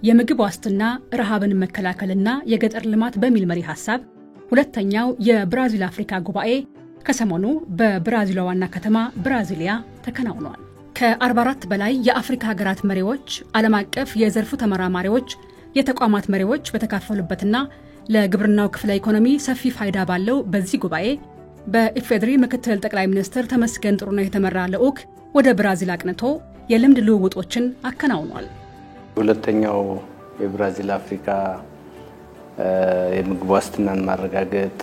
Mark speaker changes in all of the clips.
Speaker 1: የምግብ ዋስትና ረሃብን መከላከልና የገጠር ልማት በሚል መሪ ሐሳብ ሁለተኛው የብራዚል አፍሪካ ጉባኤ ከሰሞኑ በብራዚል ዋና ከተማ ብራዚሊያ ተከናውኗል። ከ44 በላይ የአፍሪካ ሀገራት መሪዎች፣ ዓለም አቀፍ የዘርፉ ተመራማሪዎች፣ የተቋማት መሪዎች በተካፈሉበትና ለግብርናው ክፍለ ኢኮኖሚ ሰፊ ፋይዳ ባለው በዚህ ጉባኤ በኢፌድሪ ምክትል ጠቅላይ ሚኒስትር ተመስገን ጥሩነህ የተመራ ልዑክ ወደ ብራዚል አቅንቶ የልምድ ልውውጦችን አከናውኗል።
Speaker 2: ሁለተኛው የብራዚል አፍሪካ የምግብ ዋስትናን ማረጋገጥ፣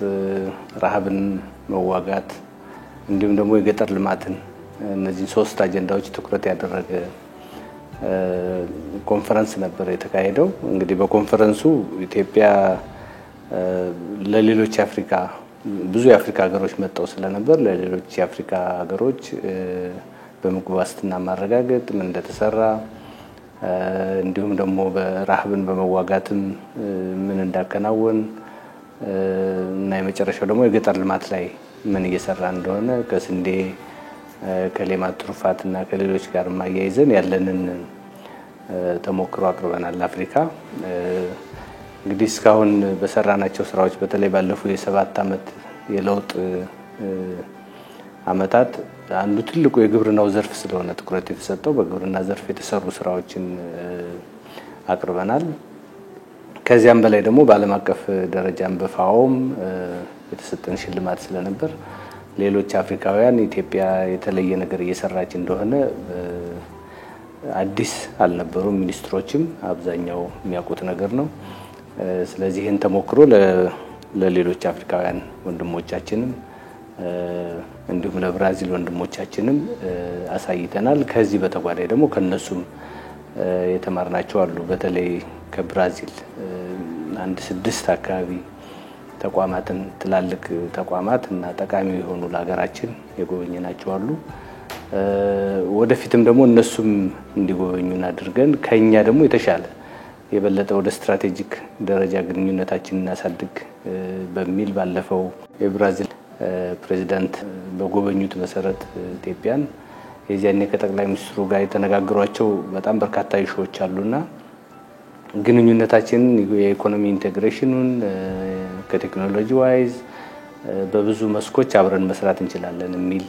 Speaker 2: ረሃብን መዋጋት እንዲሁም ደግሞ የገጠር ልማትን እነዚህ ሶስት አጀንዳዎች ትኩረት ያደረገ ኮንፈረንስ ነበር የተካሄደው። እንግዲህ በኮንፈረንሱ ኢትዮጵያ ለሌሎች አፍሪካ ብዙ የአፍሪካ ሀገሮች መጣው ስለነበር ለሌሎች የአፍሪካ ሀገሮች በምግብ ዋስትና ማረጋገጥ ምን እንደተሰራ እንዲሁም ደግሞ በረሃብን በመዋጋትም ምን እንዳከናወን እና የመጨረሻው ደግሞ የገጠር ልማት ላይ ምን እየሰራ እንደሆነ ከስንዴ ከሌማት ትሩፋትና ከሌሎች ጋር ማያይዘን ያለንን ተሞክሮ አቅርበናል። አፍሪካ እንግዲህ እስካሁን በሰራናቸው ስራዎች በተለይ ባለፉት የ7 አመት የለውጥ አመታት አንዱ ትልቁ የግብርናው ዘርፍ ስለሆነ ትኩረት የተሰጠው በግብርና ዘርፍ የተሰሩ ስራዎችን አቅርበናል። ከዚያም በላይ ደግሞ በዓለም አቀፍ ደረጃም በፋኦም የተሰጠን ሽልማት ስለነበር ሌሎች አፍሪካውያን ኢትዮጵያ የተለየ ነገር እየሰራች እንደሆነ አዲስ አልነበሩም። ሚኒስትሮችም አብዛኛው የሚያውቁት ነገር ነው። ስለዚህ ይህን ተሞክሮ ለሌሎች አፍሪካውያን ወንድሞቻችንም እንዲሁም ለብራዚል ወንድሞቻችንም አሳይተናል። ከዚህ በተጓዳኝ ደግሞ ከነሱም የተማርናቸው አሉ። በተለይ ከብራዚል አንድ 6 አካባቢ ተቋማትን ትላልቅ ተቋማት እና ጠቃሚ የሆኑ ለሀገራችን የጎበኘናቸው አሉ። ወደፊትም ደግሞ እነሱም እንዲጎበኙን አድርገን ከኛ ደግሞ የተሻለ የበለጠ ወደ ስትራቴጂክ ደረጃ ግንኙነታችንን እናሳድግ በሚል ባለፈው የብራዚል ፕሬዝዳንት በጎበኙት መሰረት ኢትዮጵያን የዚያኔ ከጠቅላይ ሚኒስትሩ ጋር የተነጋገሯቸው በጣም በርካታ ኢሹዎች አሉና ግንኙነታችንን የኢኮኖሚ ኢንቴግሬሽኑን ከቴክኖሎጂ ዋይዝ በብዙ መስኮች አብረን መስራት እንችላለን የሚል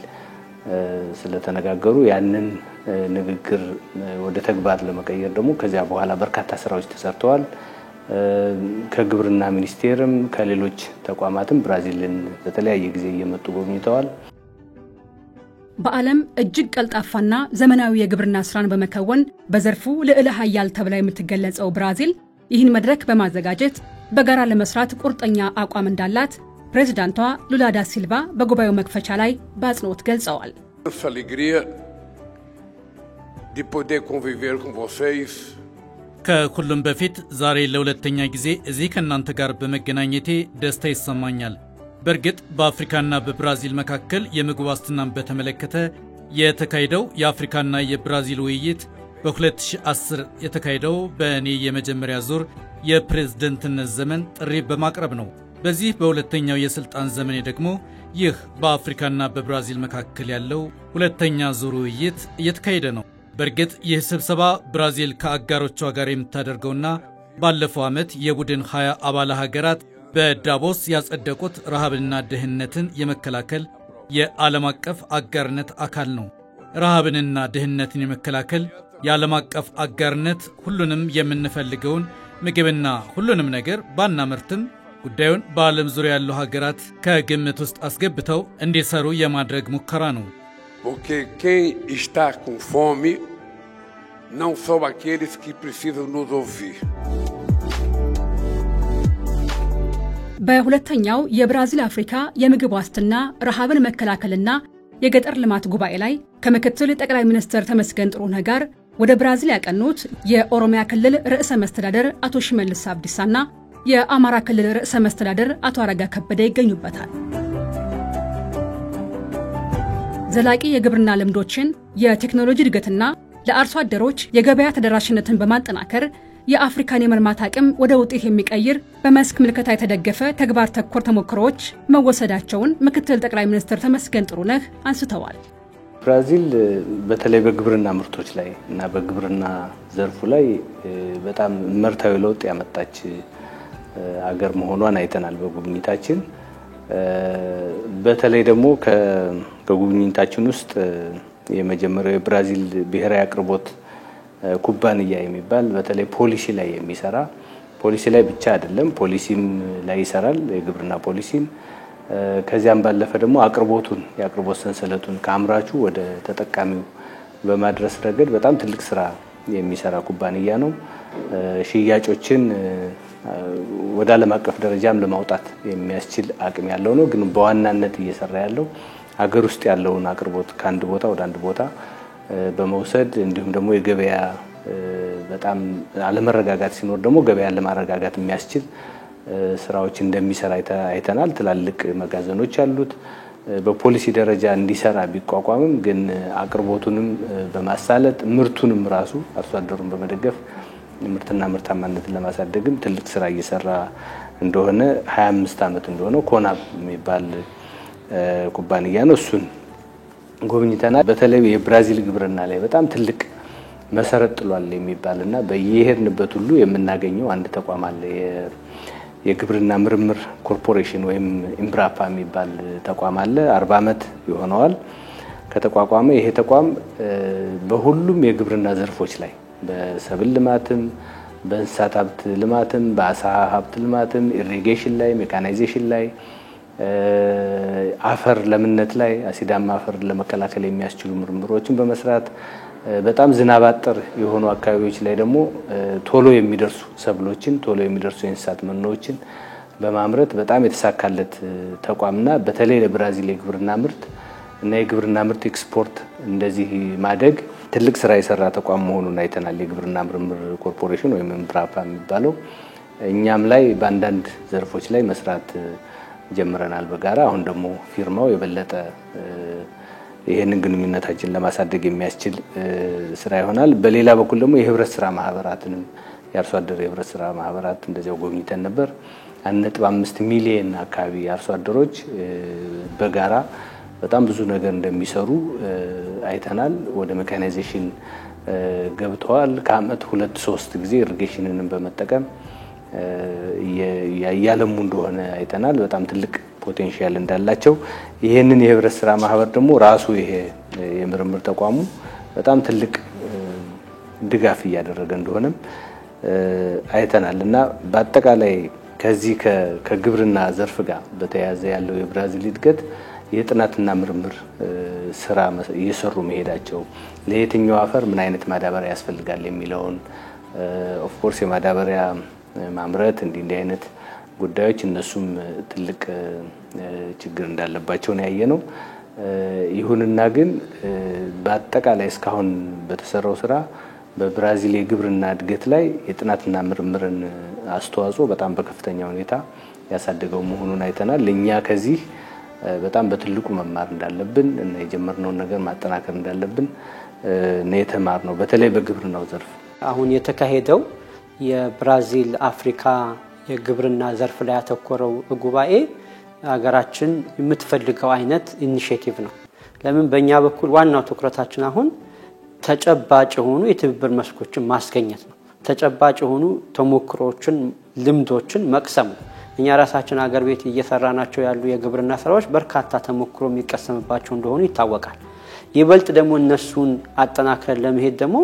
Speaker 2: ስለተነጋገሩ ያንን ንግግር ወደ ተግባር ለመቀየር ደግሞ ከዚያ በኋላ በርካታ ስራዎች ተሰርተዋል። ከግብርና ሚኒስቴርም ከሌሎች ተቋማትም ብራዚልን በተለያየ ጊዜ እየመጡ ጎብኝተዋል።
Speaker 1: በዓለም እጅግ ቀልጣፋና ዘመናዊ የግብርና ስራን በመከወን በዘርፉ ልዕለ ኃያል ተብላ የምትገለጸው ብራዚል ይህን መድረክ በማዘጋጀት በጋራ ለመስራት ቁርጠኛ አቋም እንዳላት ፕሬዝዳንቷ ሉላ ዳ ሲልቫ በጉባኤው መክፈቻ ላይ በአጽንኦት ገልጸዋል።
Speaker 3: ከሁሉም በፊት ዛሬ ለሁለተኛ ጊዜ እዚህ ከናንተ ጋር በመገናኘቴ ደስታ ይሰማኛል። በርግጥ በአፍሪካና በብራዚል መካከል የምግብ ዋስትናን በተመለከተ የተካሄደው የአፍሪካና የብራዚል ውይይት በ2010 የተካሄደው በእኔ የመጀመሪያ ዙር የፕሬዝዳንትነት ዘመን ጥሪ በማቅረብ ነው። በዚህ በሁለተኛው የስልጣን ዘመኔ ደግሞ ይህ በአፍሪካና በብራዚል መካከል ያለው ሁለተኛ ዙር ውይይት እየተካሄደ ነው። በርግጥ ይህ ስብሰባ ብራዚል ከአጋሮቿ ጋር የምታደርገውና ባለፈው ዓመት የቡድን 20 አባል ሀገራት በዳቮስ ያጸደቁት ረሃብንና ድህነትን የመከላከል የዓለም አቀፍ አጋርነት አካል ነው። ረሃብንና ድህነትን የመከላከል የዓለም አቀፍ አጋርነት ሁሉንም የምንፈልገውን ምግብና ሁሉንም ነገር ባናመርትም ጉዳዩን በዓለም ዙሪያ ያሉ ሀገራት ከግምት ውስጥ አስገብተው እንዲሰሩ የማድረግ ሙከራ ነው።
Speaker 4: Porque quem está com fome não são aqueles que precisam nos ouvir.
Speaker 1: በሁለተኛው የብራዚል አፍሪካ የምግብ ዋስትና ረሃብን መከላከልና የገጠር ልማት ጉባኤ ላይ ከምክትል ጠቅላይ ሚኒስትር ተመስገን ጥሩነህ ጋር ወደ ብራዚል ያቀኑት የኦሮሚያ ክልል ርዕሰ መስተዳደር አቶ ሽመልስ አብዲሳና የአማራ ክልል ርዕሰ መስተዳደር አቶ አረጋ ከበደ ይገኙበታል። ዘላቂ የግብርና ልምዶችን የቴክኖሎጂ እድገትና ለአርሶ አደሮች የገበያ ተደራሽነትን በማጠናከር የአፍሪካን የመልማት አቅም ወደ ውጤት የሚቀይር በመስክ ምልከታ የተደገፈ ተግባር ተኮር ተሞክሮዎች መወሰዳቸውን ምክትል ጠቅላይ ሚኒስትር ተመስገን ጥሩነህ አንስተዋል።
Speaker 2: ብራዚል በተለይ በግብርና ምርቶች ላይ እና በግብርና ዘርፉ ላይ በጣም መርታዊ ለውጥ ያመጣች አገር መሆኗን አይተናል በጉብኝታችን። በተለይ ደግሞ ከጉብኝታችን ውስጥ የመጀመሪያው የብራዚል ብሔራዊ አቅርቦት ኩባንያ የሚባል በተለይ ፖሊሲ ላይ የሚሰራ ፖሊሲ ላይ ብቻ አይደለም ፖሊሲም ላይ ይሰራል የግብርና ፖሊሲን ከዚያም ባለፈ ደግሞ የአቅርቦት ሰንሰለቱን ከአምራቹ ወደ ተጠቃሚው በማድረስ ረገድ በጣም ትልቅ ስራ የሚሰራ ኩባንያ ነው። ሽያጮችን ወደ ዓለም አቀፍ ደረጃም ለማውጣት የሚያስችል አቅም ያለው ነው። ግን በዋናነት እየሰራ ያለው ሀገር ውስጥ ያለውን አቅርቦት ከአንድ ቦታ ወደ አንድ ቦታ በመውሰድ እንዲሁም ደግሞ የገበያ በጣም አለመረጋጋት ሲኖር ደግሞ ገበያን ለማረጋጋት የሚያስችል ስራዎች እንደሚሰራ አይተናል። ትላልቅ መጋዘኖች አሉት። በፖሊሲ ደረጃ እንዲሰራ ቢቋቋምም ግን አቅርቦቱንም በማሳለጥ ምርቱንም ራሱ አርሶ አደሩን በመደገፍ ምርትና ምርታማነትን ለማሳደግም ትልቅ ስራ እየሰራ እንደሆነ 25 ዓመት እንደሆነ ኮናብ የሚባል ኩባንያ ነው። እሱን ጎብኝተናል። በተለይ የብራዚል ግብርና ላይ በጣም ትልቅ መሰረት ጥሏል የሚባልና በየሄድንበት ሁሉ የምናገኘው አንድ ተቋም አለ። የግብርና ምርምር ኮርፖሬሽን ወይም ኢምብራፓ የሚባል ተቋም አለ። 40 ዓመት ይሆነዋል ከተቋቋመ። ይሄ ተቋም በሁሉም የግብርና ዘርፎች ላይ በሰብል ልማትም በእንስሳት ሀብት ልማትም በአሳ ሀብት ልማትም ኢሪጌሽን ላይ ሜካናይዜሽን ላይ አፈር ለምነት ላይ አሲዳማ አፈር ለመከላከል የሚያስችሉ ምርምሮችን በመስራት በጣም ዝናብ አጠር የሆኑ አካባቢዎች ላይ ደግሞ ቶሎ የሚደርሱ ሰብሎችን ቶሎ የሚደርሱ የእንስሳት መኖችን በማምረት በጣም የተሳካለት ተቋምና በተለይ ለብራዚል የግብርና ምርት እና የግብርና ምርት ኤክስፖርት እንደዚህ ማደግ ትልቅ ስራ የሰራ ተቋም መሆኑን አይተናል። የግብርና ምርምር ኮርፖሬሽን ወይም ኢምብራፓ የሚባለው እኛም ላይ በአንዳንድ ዘርፎች ላይ መስራት ጀምረናል በጋራ። አሁን ደግሞ ፊርማው የበለጠ ይሄንን ግንኙነታችን ለማሳደግ የሚያስችል ስራ ይሆናል። በሌላ በኩል ደግሞ የህብረት ስራ ማህበራትንም የአርሶ አደር የህብረት ስራ ማህበራት እንደዚያው ጎብኝተን ነበር። 1.5 ሚሊዮን አካባቢ አርሶ አደሮች በጋራ በጣም ብዙ ነገር እንደሚሰሩ አይተናል። ወደ ሜካናይዜሽን ገብተዋል። ከአመት 2-3 ጊዜ ኢሪጌሽንንም በመጠቀም ያያለሙ እንደሆነ አይተናል። በጣም ትልቅ ፖቴንሻል እንዳላቸው ይሄንን የህብረት ስራ ማህበር ደግሞ ራሱ ይሄ የምርምር ተቋሙ በጣም ትልቅ ድጋፍ እያደረገ እንደሆነም አይተናልና በአጠቃላይ ከዚህ ከግብርና ዘርፍ ጋር በተያያዘ ያለው የብራዚል እድገት የጥናትና ምርምር ስራ እየሰሩ መሄዳቸው ለየትኛው አፈር ምን አይነት ማዳበሪያ ያስፈልጋል የሚለውን ኦፍ ኮርስ የማዳበሪያ ማምረት እንዲህ አይነት ጉዳዮች እነሱም ትልቅ ችግር እንዳለባቸው ነው ያየነው። ይሁንና ግን በአጠቃላይ እስካሁን በተሰራው ስራ በብራዚል የግብርና እድገት ላይ የጥናትና ምርምርን አስተዋጽኦ በጣም በከፍተኛ ሁኔታ ያሳደገው መሆኑን አይተናል። ለኛ ከዚህ በጣም በትልቁ መማር እንዳለብን እና የጀመርነውን ነገር ማጠናከር እንዳለብን ነው የተማርነው። በተለይ በግብርናው ዘርፍ
Speaker 5: አሁን የተካሄደው የብራዚል አፍሪካ የግብርና ዘርፍ ላይ ያተኮረው ጉባኤ ሀገራችን የምትፈልገው አይነት ኢኒሺዬቲቭ ነው። ለምን በእኛ በኩል ዋናው ትኩረታችን አሁን ተጨባጭ የሆኑ የትብብር መስኮችን ማስገኘት ነው። ተጨባጭ የሆኑ ተሞክሮችን ልምዶችን መቅሰም ነው። እኛ ራሳችን ሀገር ቤት እየሰራናቸው ያሉ የግብርና ስራዎች በርካታ ተሞክሮ የሚቀሰምባቸው እንደሆኑ ይታወቃል። ይበልጥ ደግሞ እነሱን አጠናክረን ለመሄድ ደግሞ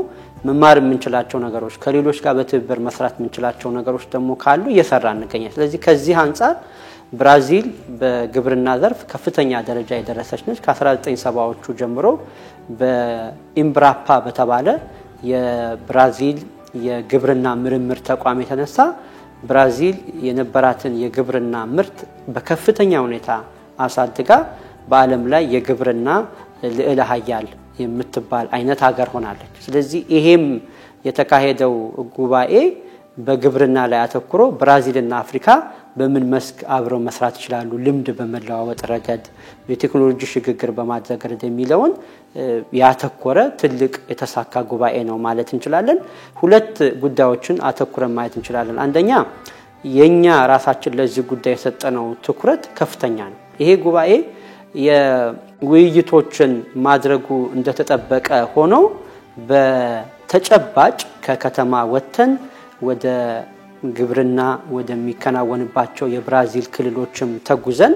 Speaker 5: መማር የምንችላቸው ነገሮች ከሌሎች ጋር በትብብር መስራት የምንችላቸው ነገሮች ደግሞ ካሉ እየሰራን እንገኛለን። ስለዚህ ከዚህ አንፃር ብራዚል በግብርና ዘርፍ ከፍተኛ ደረጃ የደረሰች ነች። ከ1970ዎቹ ጀምሮ በኢምብራፓ በተባለ የብራዚል የግብርና ምርምር ተቋም የተነሳ ብራዚል የነበራትን የግብርና ምርት በከፍተኛ ሁኔታ አሳድጋ በዓለም ላይ የግብርና ልዕለ ኃያል የምትባል አይነት ሀገር ሆናለች። ስለዚህ ይሄም የተካሄደው ጉባኤ በግብርና ላይ አተኩሮ ብራዚልና አፍሪካ በምን መስክ አብረው መስራት ይችላሉ፣ ልምድ በመለዋወጥ ረገድ የቴክኖሎጂ ሽግግር በማድረግ ረገድ የሚለውን ያተኮረ ትልቅ የተሳካ ጉባኤ ነው ማለት እንችላለን። ሁለት ጉዳዮችን አተኩረን ማየት እንችላለን። አንደኛ የኛ ራሳችን ለዚህ ጉዳይ የሰጠነው ትኩረት ከፍተኛ ነው። ይሄ ጉባኤ ውይይቶችን ማድረጉ እንደተጠበቀ ሆኖ በተጨባጭ ከከተማ ወጥተን ወደ ግብርና ወደሚከናወንባቸው የብራዚል ክልሎችም ተጉዘን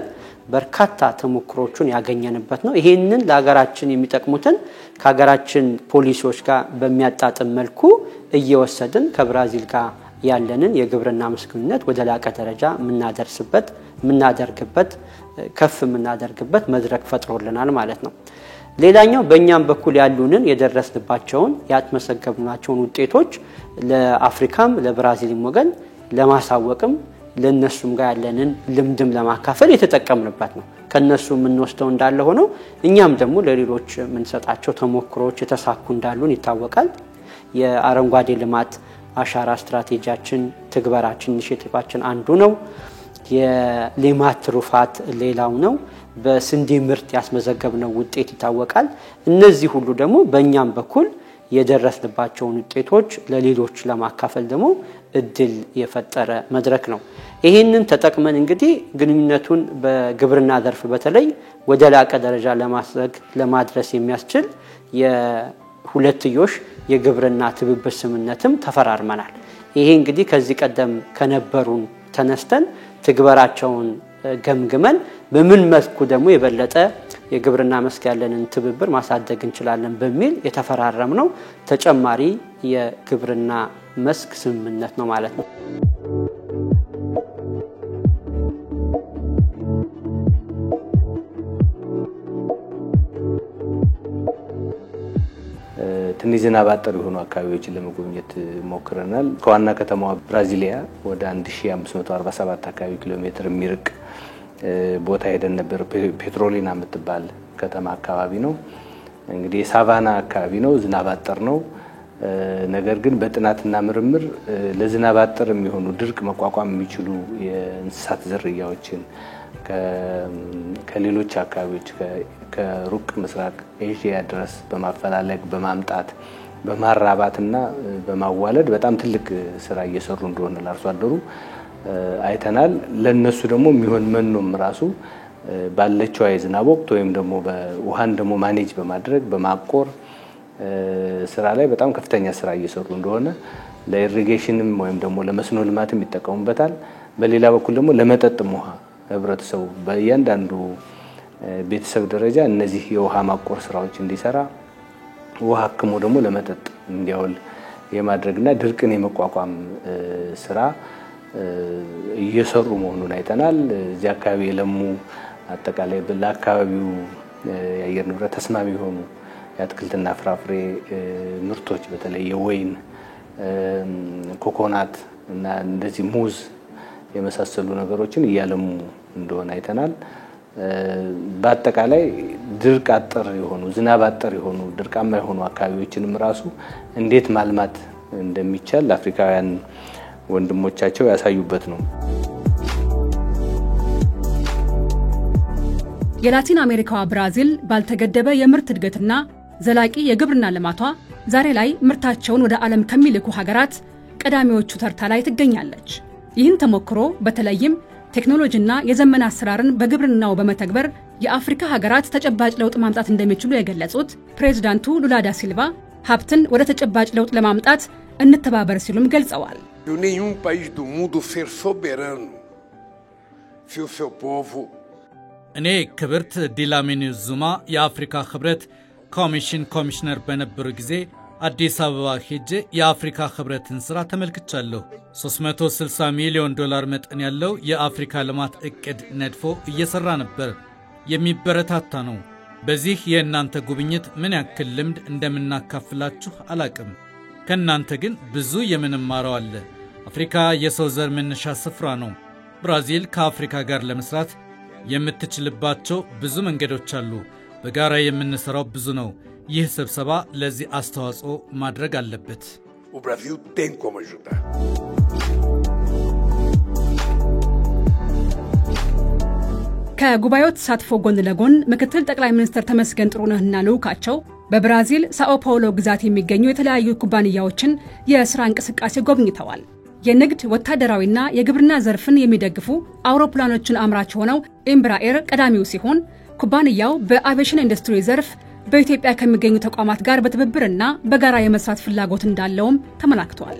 Speaker 5: በርካታ ተሞክሮቹን ያገኘንበት ነው። ይሄንን ለሀገራችን የሚጠቅሙትን ከሀገራችን ፖሊሲዎች ጋር በሚያጣጥም መልኩ እየወሰድን ከብራዚል ጋር ያለንን የግብርና መስክነት ወደ ላቀ ደረጃ ምናደርግበት ከፍ ምናደርግበት መድረክ ፈጥሮልናል ማለት ነው። ሌላኛው በእኛም በኩል ያሉንን የደረስንባቸውን ያስመዘገብናቸውን ውጤቶች ለአፍሪካም ለብራዚልም ወገን ለማሳወቅም ለነሱም ጋር ያለንን ልምድም ለማካፈል የተጠቀምንበት ነው። ከነሱ ምንወስደው እንዳለ ሆኖ እኛም ደግሞ ለሌሎች ምንሰጣቸው ተሞክሮች የተሳኩ እንዳሉን ይታወቃል። የአረንጓዴ ልማት አሻራ ስትራቴጂያችን ትግበራችን ኢኒሼቲቫችን አንዱ ነው። የሌማት ትሩፋት ሌላው ነው። በስንዴ ምርት ያስመዘገብነው ውጤት ይታወቃል። እነዚህ ሁሉ ደግሞ በእኛም በኩል የደረስንባቸውን ውጤቶች ለሌሎች ለማካፈል ደግሞ እድል የፈጠረ መድረክ ነው። ይሄንን ተጠቅመን እንግዲህ ግንኙነቱን በግብርና ዘርፍ በተለይ ወደ ላቀ ደረጃ ለማድረስ የሚያስችል የሁለትዮሽ የግብርና ትብብር ስምምነትም ተፈራርመናል። ይሄ እንግዲህ ከዚህ ቀደም ከነበሩን ተነስተን ትግበራቸውን ገምግመን በምን መልኩ ደግሞ የበለጠ የግብርና መስክ ያለንን ትብብር ማሳደግ እንችላለን በሚል የተፈራረምነው ተጨማሪ የግብርና መስክ ስምምነት ነው ማለት ነው።
Speaker 2: ትንሽ ዝናብ አጠር የሆኑ አካባቢዎችን ለመጎብኘት ሞክረናል። ከዋና ከተማዋ ብራዚሊያ ወደ 1547 አካባቢ ኪሎ ሜትር የሚርቅ ቦታ ሄደን ነበር። ፔትሮሊና የምትባል ከተማ አካባቢ ነው። እንግዲህ የሳቫና አካባቢ ነው፣ ዝናብ አጠር ነው። ነገር ግን በጥናትና ምርምር ለዝናብ አጠር የሚሆኑ ድርቅ መቋቋም የሚችሉ የእንስሳት ዝርያዎችን ከሌሎች አካባቢዎች ከሩቅ ምስራቅ ኤዥያ ድረስ በማፈላለግ በማምጣት በማራባትና በማዋለድ በጣም ትልቅ ስራ እየሰሩ እንደሆነ ለአርሶ አደሩ አይተናል። ለነሱ ደግሞ የሚሆን መኖም ራሱ ባለችው የዝናብ ወቅት ወይም ደግሞ በውሃን ደግሞ ማኔጅ በማድረግ በማቆር ስራ ላይ በጣም ከፍተኛ ስራ እየሰሩ እንደሆነ ለኢሪጌሽንም ወይም ደግሞ ለመስኖ ልማትም ይጠቀሙበታል። በሌላ በኩል ደግሞ ለመጠጥም ውሃ ህብረተሰቡ በእያንዳንዱ ቤተሰብ ደረጃ እነዚህ የውሃ ማቆር ስራዎች እንዲሰራ ውሃ አክሞ ደግሞ ለመጠጥ እንዲያውል የማድረግና ድርቅን የመቋቋም ስራ እየሰሩ መሆኑን አይተናል። እዚህ አካባቢ የለሙ አጠቃላይ ለአካባቢው የአየር ንብረት ተስማሚ የሆኑ የአትክልትና ፍራፍሬ ምርቶች በተለይ የወይን፣ ኮኮናት እና እንደዚህ ሙዝ የመሳሰሉ ነገሮችን እያለሙ እንደሆነ አይተናል። በአጠቃላይ ድርቅ አጠር የሆኑ ዝናብ አጠር የሆኑ ድርቃማ የሆኑ አካባቢዎችንም ራሱ እንዴት ማልማት እንደሚቻል ለአፍሪካውያን ወንድሞቻቸው ያሳዩበት ነው።
Speaker 1: የላቲን አሜሪካዋ ብራዚል ባልተገደበ የምርት እድገትና ዘላቂ የግብርና ልማቷ ዛሬ ላይ ምርታቸውን ወደ ዓለም ከሚልኩ ሀገራት ቀዳሚዎቹ ተርታ ላይ ትገኛለች። ይህን ተሞክሮ በተለይም ቴክኖሎጂና የዘመን አሰራርን በግብርናው በመተግበር የአፍሪካ ሀገራት ተጨባጭ ለውጥ ማምጣት እንደሚችሉ የገለጹት ፕሬዝዳንቱ ሉላ ዳ ሲልቫ ሀብትን ወደ ተጨባጭ ለውጥ ለማምጣት እንተባበር ሲሉም ገልጸዋል።
Speaker 4: Nenhum país do mundo ser soberano se o seu povo
Speaker 3: እኔ ክብርት ዲላሚኒ ዙማ የአፍሪካ ህብረት ኮሚሽነር በነበሩ ጊዜ አዲስ አበባ ሄጄ የአፍሪካ ህብረትን ስራ ተመልክቻለሁ። $360 ሚሊዮን መጠን ያለው የአፍሪካ ልማት እቅድ ነድፎ እየሰራ ነበር። የሚበረታታ ነው። በዚህ የእናንተ ጉብኝት ምን ያክል ልምድ እንደምናካፍላችሁ አላቅም። ከእናንተ ግን ብዙ የምንማረው አለ። አፍሪካ የሰው ዘር መነሻ ስፍራ ነው። ብራዚል ከአፍሪካ ጋር ለመስራት የምትችልባቸው ብዙ መንገዶች አሉ። በጋራ የምንሰራው ብዙ ነው። ይህ ስብሰባ ለዚህ አስተዋጽኦ ማድረግ አለበት።
Speaker 4: o Brasil tem como ajudar.
Speaker 1: ከጉባኤው ተሳትፎ ጎን ለጎን ምክትል ጠቅላይ ሚኒስትር ተመስገን ጥሩነህና ልዑካቸው በብራዚል ሳኦ ፓውሎ ግዛት የሚገኙ የተለያዩ ኩባንያዎችን የሥራ እንቅስቃሴ ጎብኝተዋል። የንግድ ወታደራዊና የግብርና ዘርፍን የሚደግፉ አውሮፕላኖችን አምራች ሆነው ኤምብራኤር ቀዳሚው ሲሆን ኩባንያው በአቪዬሽን ኢንዱስትሪ ዘርፍ በኢትዮጵያ ከሚገኙ ተቋማት ጋር በትብብርና በጋራ የመስራት ፍላጎት እንዳለውም ተመላክቷል።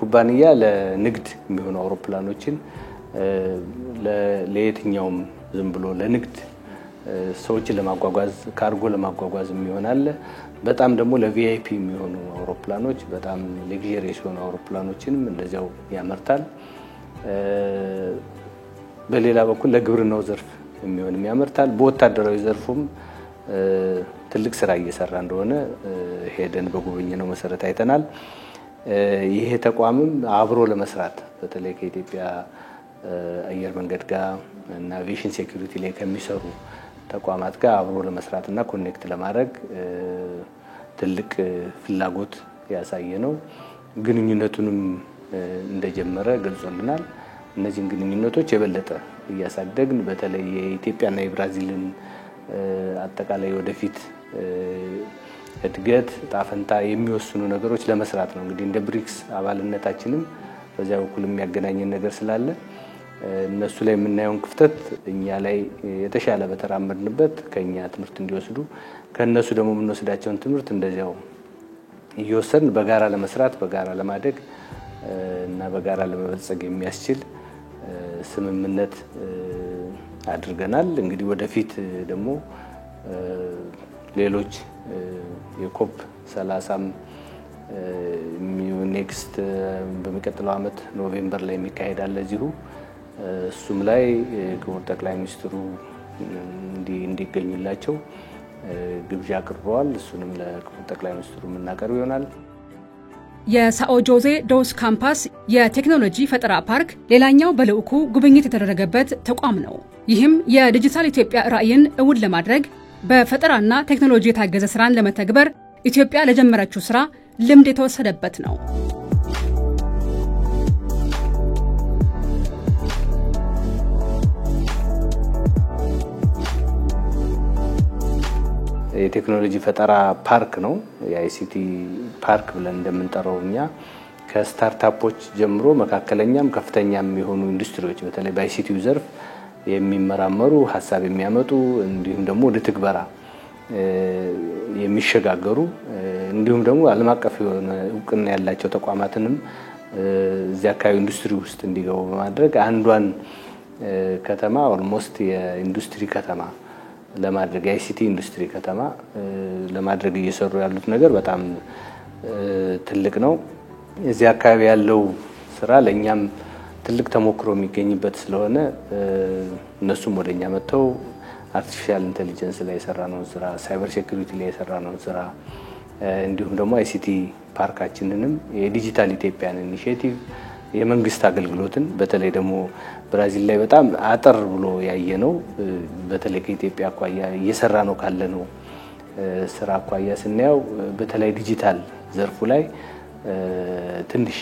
Speaker 2: ኩባንያ ለንግድ የሚሆኑ አውሮፕላኖችን ለየትኛውም ዝም ብሎ ለንግድ ሰዎችን ለማጓጓዝ ካርጎ ለማጓጓዝ የሚሆናል በጣም ደግሞ ለቪአይፒ የሚሆኑ አውሮፕላኖች በጣም ለግዠሪየስ የሆኑ አውሮፕላኖችንም እንደዚያው ያመርታል። በሌላ በኩል ለግብርናው ዘርፍ የሚሆንም ያመርታል። በወታደራዊ ዘርፉም ትልቅ ስራ እየሰራ እንደሆነ ሄደን በጉብኝነው መሰረት አይተናል። ይሄ ተቋምም አብሮ ለመስራት በተለይ ከኢትዮጵያ አየር መንገድ ጋር እና አቪዬሽን ሴኩሪቲ ላይ ከሚሰሩ ተቋማት ጋር አብሮ ለመስራትና ኮኔክት ለማድረግ ትልቅ ፍላጎት ያሳየ ነው። ግንኙነቱንም እንደጀመረ ገልጾልናል። እነዚህን ግንኙነቶች የበለጠ እያሳደግን በተለይ የኢትዮጵያና የብራዚልን አጠቃላይ ወደፊት እድገት ጣፈንታ የሚወስኑ ነገሮች ለመስራት ነው። እንግዲህ እንደ ብሪክስ አባልነታችንም በዚያ በኩል የሚያገናኘን ነገር ስላለ እነሱ ላይ የምናየውን ክፍተት እኛ ላይ የተሻለ በተራመድንበት ከኛ ትምህርት እንዲወስዱ ከነሱ ደግሞ የምንወስዳቸውን ትምህርት እንደዚያው እየወሰድን በጋራ ለመስራት በጋራ ለማደግ እና በጋራ ለመበልጸግ የሚያስችል ስምምነት አድርገናል። እንግዲህ ወደፊት ደግሞ ሌሎች የኮፕ 30 ኔክስት በሚቀጥለው አመት ኖቬምበር ላይ የሚካሄዳል ለዚሁ እሱም ላይ ክቡር ጠቅላይ ሚኒስትሩ እንዲገኙላቸው ግብዣ አቅርበዋል። እሱንም ለክቡር ጠቅላይ ሚኒስትሩ የምናቀርብ ይሆናል።
Speaker 1: የሳኦ ጆዜ ዶስ ካምፓስ የቴክኖሎጂ ፈጠራ ፓርክ ሌላኛው በልዑኩ ጉብኝት የተደረገበት ተቋም ነው። ይህም የዲጂታል ኢትዮጵያ ራዕይን እውን ለማድረግ በፈጠራና ቴክኖሎጂ የታገዘ ስራን ለመተግበር ኢትዮጵያ ለጀመረችው ስራ ልምድ የተወሰደበት ነው።
Speaker 2: የቴክኖሎጂ ፈጠራ ፓርክ ነው። የአይሲቲ ፓርክ ብለን እንደምንጠራው እኛ ከስታርታፖች ጀምሮ መካከለኛም ከፍተኛም የሆኑ ኢንዱስትሪዎች በተለይ በአይሲቲው ዘርፍ የሚመራመሩ ሐሳብ የሚያመጡ እንዲሁም ደግሞ ወደ ትግበራ የሚሸጋገሩ እንዲሁም ደግሞ ዓለም አቀፍ የሆነ እውቅና ያላቸው ተቋማትንም እዚያ አካባቢ ኢንዱስትሪ ውስጥ እንዲገቡ በማድረግ አንዷን ከተማ ኦልሞስት የኢንዱስትሪ ከተማ ለማድረግ የአይሲቲ ኢንዱስትሪ ከተማ ለማድረግ እየሰሩ ያሉት ነገር በጣም ትልቅ ነው። እዚያ አካባቢ ያለው ስራ ለኛም ትልቅ ተሞክሮ የሚገኝበት ስለሆነ እነሱም ወደኛ መጥተው አርቲፊሻል ኢንተለጀንስ ላይ የሰራነው ስራ ሳይበር ሴኩሪቲ ላይ የሰራነው ስራ እንዲሁም ደግሞ አይሲቲ ፓርካችንንም የዲጂታል ኢትዮጵያን ኢኒሺዬቲቭ የመንግስት አገልግሎትን በተለይ ደግሞ ብራዚል ላይ በጣም አጠር ብሎ ያየነው በተለይ ከኢትዮጵያ አኳያ እየሰራ ነው ካለ ነው ስራ አኳያ ስናየው በተለይ ዲጂታል ዘርፉ ላይ ትንሽ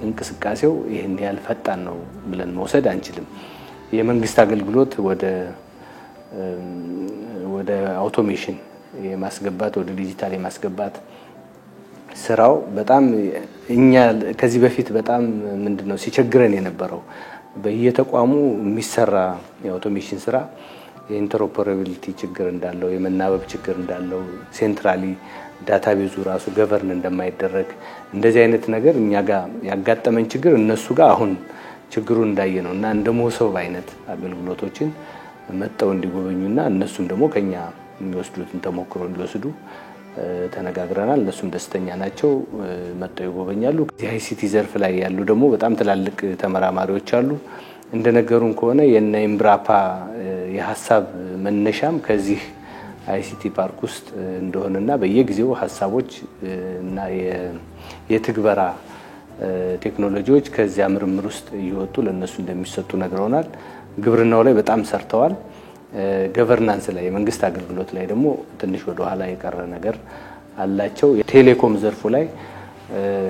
Speaker 2: እንቅስቃሴው ይሄን ያህል ፈጣን ነው ብለን መውሰድ አንችልም። የመንግስት አገልግሎት ወደ አውቶሜሽን የማስገባት ወደ ዲጂታል የማስገባት ስራው በጣም እኛ ከዚህ በፊት በጣም ምንድነው ሲቸግረን የነበረው በየተቋሙ የሚሰራ የአውቶሜሽን ስራ የኢንተሮፐራቢሊቲ ችግር እንዳለው የመናበብ ችግር እንዳለው ሴንትራሊ ዳታቤዙ ራሱ ገቨርን እንደማይደረግ እንደዚህ አይነት ነገር እኛ ጋር ያጋጠመን ችግር እነሱ ጋር አሁን ችግሩ እንዳየ ነውና እንደ ሞሰብ አይነት አገልግሎቶችን መጣው እንዲጎበኙና እነሱም ደግሞ ከኛ የሚወስዱትን ተሞክሮ እንዲወስዱ ተነጋግረናል። እነሱም ደስተኛ ናቸው፣ መጣው ይጎበኛሉ። የአይሲቲ ዘርፍ ላይ ያሉ ደግሞ በጣም ትላልቅ ተመራማሪዎች አሉ። እንደነገሩን ከሆነ የነ ኢምብራፓ የሐሳብ መነሻም ከዚህ አይሲቲ ፓርክ ውስጥ እንደሆነና በየጊዜው ሐሳቦች እና የትግበራ ቴክኖሎጂዎች ከዚያ ምርምር ውስጥ እየወጡ ለነሱ እንደሚሰጡ ነግረውናል። ግብርናው ላይ በጣም ሰርተዋል። ገቨርናንስ ላይ የመንግስት አገልግሎት ላይ ደግሞ ትንሽ ወደ ኋላ የቀረ ነገር አላቸው። የቴሌኮም ዘርፉ ላይ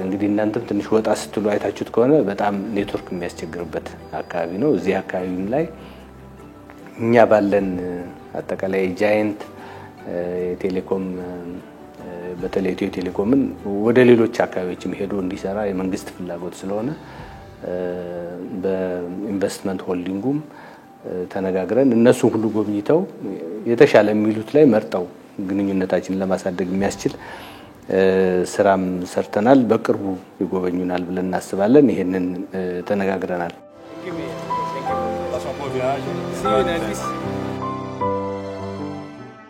Speaker 2: እንግዲህ እናንተም ትንሽ ወጣ ስትሉ አይታችሁት ከሆነ በጣም ኔትወርክ የሚያስቸግርበት አካባቢ ነው። እዚህ አካባቢም ላይ እኛ ባለን አጠቃላይ ጃይንት የቴሌኮም በተለይ ኢትዮ ቴሌኮምን ወደ ሌሎች አካባቢዎችም ሄዶ እንዲሰራ የመንግስት ፍላጎት ስለሆነ በኢንቨስትመንት ሆልዲንጉም ተነጋግረን እነሱ ሁሉ ጎብኝተው የተሻለ የሚሉት ላይ መርጠው ግንኙነታችንን ለማሳደግ የሚያስችል ስራም ሰርተናል። በቅርቡ ይጎበኙናል ብለን እናስባለን። ይሄንን ተነጋግረናል።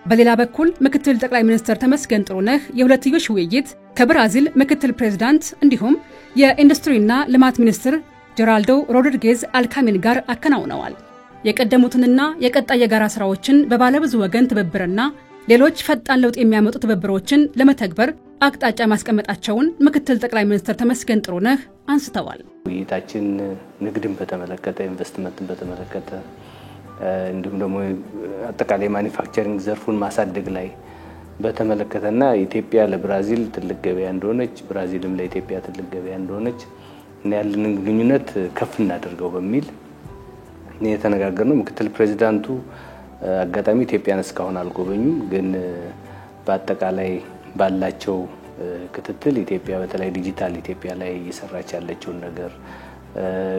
Speaker 1: በሌላ በኩል ምክትል ጠቅላይ ሚኒስትር ተመስገን ጥሩነህ የሁለትዮሽ ውይይት ከብራዚል ምክትል ፕሬዝዳንት እንዲሁም የኢንዱስትሪና ልማት ሚኒስትር ጀራልዶ ሮድሪጌዝ አልካሚን ጋር አከናውነዋል። የቀደሙትንና የቀጣይ የጋራ ስራዎችን በባለብዙ ወገን ትብብርና ሌሎች ፈጣን ለውጥ የሚያመጡ ትብብሮችን ለመተግበር አቅጣጫ ማስቀመጣቸውን ምክትል ጠቅላይ ሚኒስትር ተመስገን ጥሩነህ አንስተዋል።
Speaker 2: ውይይታችን ንግድን በተመለከተ ኢንቨስትመንትን በተመለከተ እንዲሁም ደግሞ አጠቃላይ ማኒፋክቸሪንግ ዘርፉን ማሳደግ ላይ በተመለከተና ኢትዮጵያ ለብራዚል ትልቅ ገበያ እንደሆነች ብራዚልም ለኢትዮጵያ ትልቅ ገበያ እንደሆነች እና ያለንን ግንኙነት ከፍ እናደርገው በሚል የተነጋገርነው። ምክትል ፕሬዝዳንቱ አጋጣሚ ኢትዮጵያን እስካሁን አልጎበኙም፣ ግን በአጠቃላይ ባላቸው ክትትል ኢትዮጵያ በተለይ ዲጂታል ኢትዮጵያ ላይ እየሰራች ያለችውን ነገር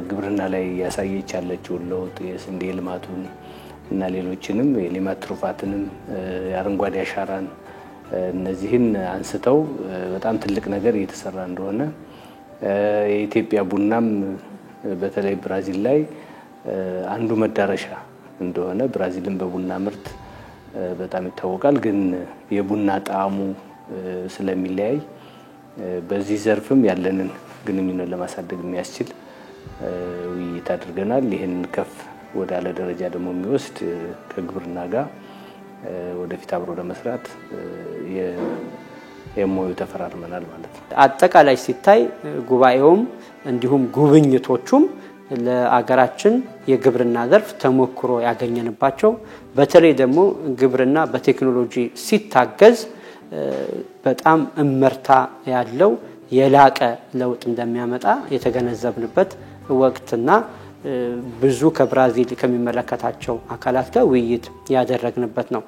Speaker 2: ግብርና ላይ ያሳየች ያለችውን ለውጥ የስንዴ ልማቱን እና ሌሎችንም የልማት ትሩፋትንም የአረንጓዴ አሻራን እነዚህን አንስተው በጣም ትልቅ ነገር እየተሰራ እንደሆነ የኢትዮጵያ ቡናም በተለይ ብራዚል ላይ አንዱ መዳረሻ እንደሆነ ብራዚልን በቡና ምርት በጣም ይታወቃል፣ ግን የቡና ጣዕሙ ስለሚለያይ በዚህ ዘርፍም ያለንን ግንኙነት ለማሳደግ የሚያስችል ውይይት አድርገናል። ይሄን ከፍ ወዳለ ደረጃ ደግሞ የሚወስድ ከግብርና ጋር ወደፊት አብሮ ለመስራት የሞዩ ተፈራርመናል ማለት ነው።
Speaker 5: አጠቃላይ ሲታይ ጉባኤውም እንዲሁም ጉብኝቶቹም ለአገራችን የግብርና ዘርፍ ተሞክሮ ያገኘንባቸው በተለይ ደግሞ ግብርና በቴክኖሎጂ ሲታገዝ በጣም እመርታ ያለው የላቀ ለውጥ እንደሚያመጣ የተገነዘብንበት ወቅትና ብዙ ከብራዚል ከሚመለከታቸው አካላት ጋር ውይይት ያደረግንበት ነው።